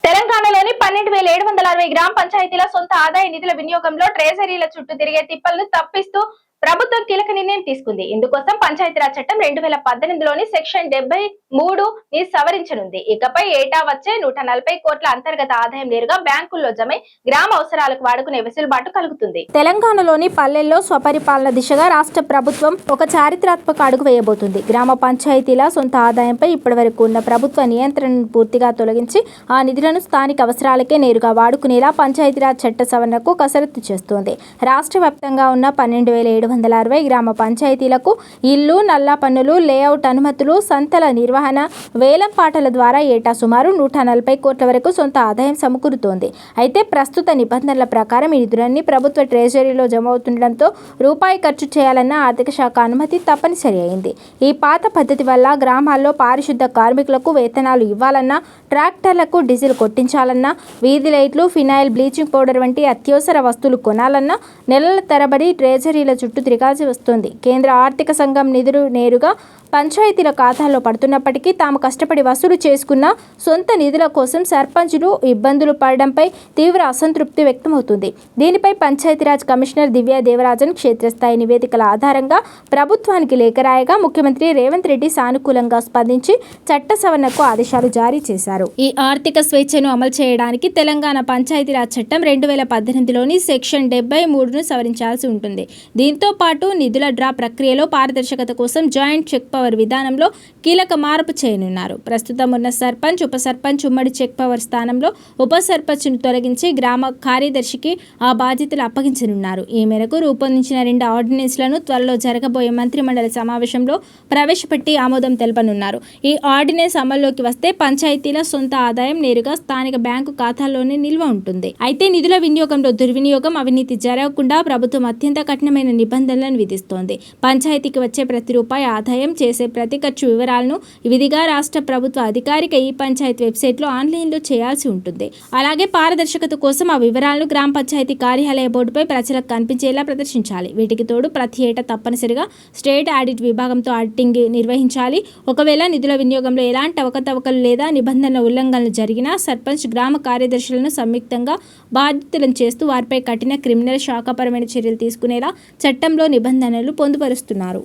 తెలంగాణలోని 12,760 గ్రామ పంచాయతీల సొంత ఆదాయ నిధుల వినియోగంలో ట్రెజరీల చుట్టూ తిరిగే తిప్పలను తప్పిస్తూ ప్రభుత్వం కీలక నిర్ణయం తీసుకుంది. ఇందుకోసం పంచాయతీరాజ్ చట్టం 2018లోని సెక్షన్ 73 ని సవరించనుంది. ఇకపై ఏటా వచ్చే 140 కోట్ల అంతర్గత ఆదాయం నేరుగా బ్యాంకుల్లో జమై గ్రామ అవసరాలకు వాడుకునే వెసులుబాటు కలుగుతుంది. తెలంగాణలోని పల్లెల్లో స్వపరిపాలన దిశగా రాష్ట్ర ప్రభుత్వం ఒక చారిత్రాత్మక అడుగు వేయబోతుంది. గ్రామ పంచాయతీల సొంత ఆదాయంపై ఇప్పటివరకు ఉన్న ప్రభుత్వ నియంత్రణను పూర్తిగా తొలగించి ఆ నిధులను స్థానిక అవసరాలకే నేరుగా వాడుకునేలా పంచాయతీరాజ్ చట్ట సవరణకు కసరత్తు చేస్తోంది. రాష్ట్ర వ్యాప్తంగా ఉన్న 12,760 గ్రామ పంచాయతీలకు ఇల్లు, నల్లా పన్నులు, లేఅవుట్ అనుమతులు, సంతల నిర్వహణ, వేలం పాటల ద్వారా ఏటా సుమారు 140 కోట్ల వరకు సొంత ఆదాయం సమకూరుతోంది. అయితే ప్రస్తుత నిబంధనల ప్రకారం ఈ నిధులన్నీ ప్రభుత్వ ట్రెజరీలో జమ అవుతుండటంతో రూపాయి ఖర్చు చేయాలన్న ఆర్థిక శాఖ అనుమతి తప్పనిసరి అయింది. ఈ పాత పద్ధతి వల్ల గ్రామాల్లో పారిశుద్ధ కార్మికులకు వేతనాలు ఇవ్వాలన్నా, ట్రాక్టర్లకు డీజిల్ కొట్టించాలన్నా, వీధి లైట్లు, ఫినాయిల్, బ్లీచింగ్ పౌడర్ వంటి అత్యవసర వస్తువులు కొనాలన్నా నెలల తరబడి ట్రెజరీల చుట్టూ తిరగాల్సి వస్తుంది. కేంద్ర ఆర్థిక సంఘం నిధులు నేరుగా పంచాయతీల ఖాతాల్లో పడుతున్నప్పటికీ తాము కష్టపడి వసూలు చేసుకున్న సొంత నిధుల కోసం సర్పంచులు ఇబ్బందులు పడడంపై తీవ్ర అసంతృప్తి వ్యక్తమవుతుంది. దీనిపై పంచాయతీరాజ్ కమిషనర్ దివ్యా దేవరాజన్ క్షేత్రస్థాయి నివేదికల ఆధారంగా ప్రభుత్వానికి లేఖ రాయగా ముఖ్యమంత్రి రేవంత్ రెడ్డి సానుకూలంగా స్పందించి చట్ట సవరణకు ఆదేశాలు జారీ చేశారు. ఈ ఆర్థిక స్వేచ్ఛను అమలు చేయడానికి తెలంగాణ పంచాయతీరాజ్ చట్టం 2018లోని సెక్షన్ 73ను సవరించాల్సి ఉంటుంది. దీంతో పాటు నిధుల డ్రా ప్రక్రియలో పారదర్శకత కోసం జాయింట్ చెక్ పవర్ విధానంలో కీలక మార్పు చేయనున్నారు. ప్రస్తుతం ఉన్న సర్పంచ్, ఉప సర్పంచ్ ఉమ్మడి చెక్ పవర్ స్థానంలో ఉప సర్పంచ్ను తొలగించి గ్రామ కార్యదర్శికి ఆ బాధ్యతలు అప్పగించనున్నారు. ఈ మేరకు రూపొందించిన 2 ఆర్డినెన్స్లను త్వరలో జరగబోయే మంత్రిమండలి సమావేశంలో ప్రవేశపెట్టి ఆమోదం తెలపనున్నారు. ఈ ఆర్డినెన్స్ అమల్లోకి వస్తే పంచాయతీల సొంత ఆదాయం నేరుగా స్థానిక బ్యాంకు ఖాతాల్లోనే నిల్వ ఉంటుంది. అయితే నిధుల వినియోగంలో దుర్వినియోగం, అవినీతి జరగకుండా ప్రభుత్వం అత్యంత కఠినమైన నిబంధనలను విధిస్తోంది. పంచాయతీకి వచ్చే ప్రతి రూపాయి ఆదాయం, చేసే ప్రతి ఖర్చు వివరాలను విధిగా రాష్ట్ర ప్రభుత్వ అధికారిక ఈ పంచాయతీ వెబ్సైట్లో ఆన్లైన్లో చేయాల్సి ఉంటుంది. అలాగే పారదర్శకత కోసం ఆ వివరాలను గ్రామ పంచాయతీ కార్యాలయ బోర్డుపై ప్రజలకు కనిపించేలా ప్రదర్శించాలి. వీటికి తోడు ప్రతి ఏటా తప్పనిసరిగా స్టేట్ ఆడిట్ విభాగంతో ఆడిటింగ్ నిర్వహించాలి. ఒకవేళ నిధుల వినియోగంలో ఎలాంటి అవకతవకలు లేదా నిబంధనల ఉల్లంఘనలు జరిగినా సర్పంచ్, గ్రామ కార్యదర్శులను సంయుక్తంగా బాధ్యతలను చేస్తూ వారిపై కఠిన క్రిమినల్ శాఖాపరమైన చర్యలు తీసుకునేలా చట్టంలో నిబంధనలు పొందుపరుస్తున్నారు.